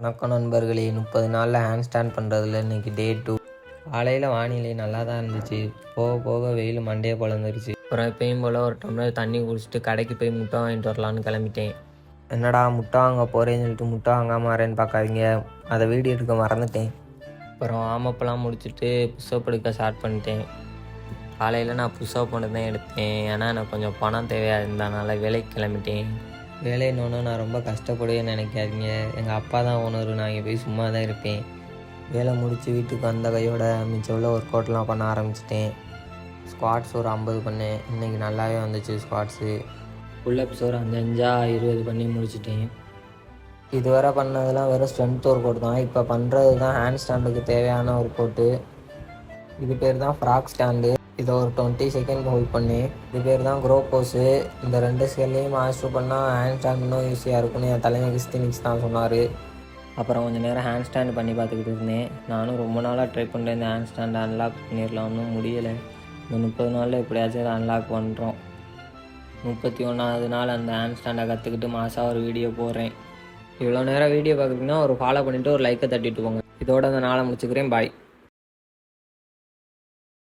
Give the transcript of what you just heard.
வணக்கம் நண்பர்களே. 30 நாளில் ஹேண்ட் ஸ்டாண்ட் பண்ணுறதுல இன்றைக்கி டே 2. காலையில் வானிலை நல்லா தான் இருந்துச்சு. போக போக வெயில் மண்டையை பொழந்துருச்சு. அப்புறம் எப்பயும் போல் ஒரு டம்ளர் தண்ணி குடிச்சிட்டு கடைக்கு போய் முட்டை வாங்கிட்டு வரலான்னு கிளம்பிட்டேன். என்னடா முட்டை வாங்க போகிறேன்னு சொல்லிட்டு முட்டை வாங்காமல் வரேன்னு பார்க்காதீங்க, அதை வீடியோ எடுக்க மறந்துட்டேன். அப்புறம் வார்மப்லாம் முடிச்சுட்டு புஷ்அப் எடுக்க ஸ்டார்ட் பண்ணிட்டேன். காலையில் நான் புஷ்அப் மட்டும் தான் எடுத்தேன், ஏன்னா எனக்கு கொஞ்சம் பணம் தேவையாக இருந்ததுனால வேலைக்கு கிளம்பிட்டேன். வேலைன்னு நான் ரொம்ப கஷ்டப்படுவேன்னு நினைக்காதீங்க. எங்கள் அப்பா தான் ஓனர், நான் இங்கே போய் சும்மா தான் இருப்பேன். வேலை முடித்து வீட்டுக்கு வந்த கையோட மிச்சம் உள்ள ஒர்க் அவுட்லாம் பண்ண ஆரம்பிச்சிட்டேன். ஸ்குவாட்ஸ் ஒரு 50 பண்ணேன். இன்றைக்கி நல்லாவே வந்துச்சு ஸ்குவாட்ஸு. புல்லப்ஸ் ஒரு 5-5 பண்ணி முடிச்சிட்டேன். இதுவரை பண்ணதெல்லாம் வெறும் ஸ்ட்ரென்த் ஒர்க் அவுட் தான். இப்போ பண்ணுறது தான் ஹேண்ட் ஸ்டாண்டுக்கு தேவையான ஒர்க் அவுட்டு. இது பேர் தான் ஃப்ராக் ஸ்டாண்டு. இதை ஒரு 20 செகண்ட் ஹோல்ட் பண்ணி, இது பேர் தான் க்ரோ போஸு. இந்த 2 ஸ்கேல்லையும் மாஸ்டர் பண்ணால் ஹேண்ட் ஸ்டாண்ட் இன்னும் ஈஸியாக இருக்குன்னு என் தலைமை கிறிஸ்டினிக்ஸ் தான் சொன்னார். அப்புறம் கொஞ்சம் நேரம் ஹேண்ட் ஸ்டாண்டு பண்ணி பார்த்துக்கிட்டு இருந்தேன். நானும் ரொம்ப நாளாக ட்ரை பண்ணுறேன் இந்த ஹேண்ட் ஸ்டாண்டை அன்லாக் பண்ணிடலாம், ஒன்றும் முடியலை. இந்த 30 நாளில் எப்படியாச்சும் அதை அன்லாக் பண்ணுறோம். 31வது நாள் அந்த ஹேண்ட் ஸ்டாண்டை கற்றுக்கிட்டு மாதம் ஒரு வீடியோ போடுறேன். இவ்வளோ நேரம் வீடியோ பார்க்குறீங்கன்னா ஒரு ஃபாலோ பண்ணிவிட்டு ஒரு லைக்கை தட்டிட்டு போங்க. இதோட அந்த நாளை முடிச்சுக்கிறேன். பாய்.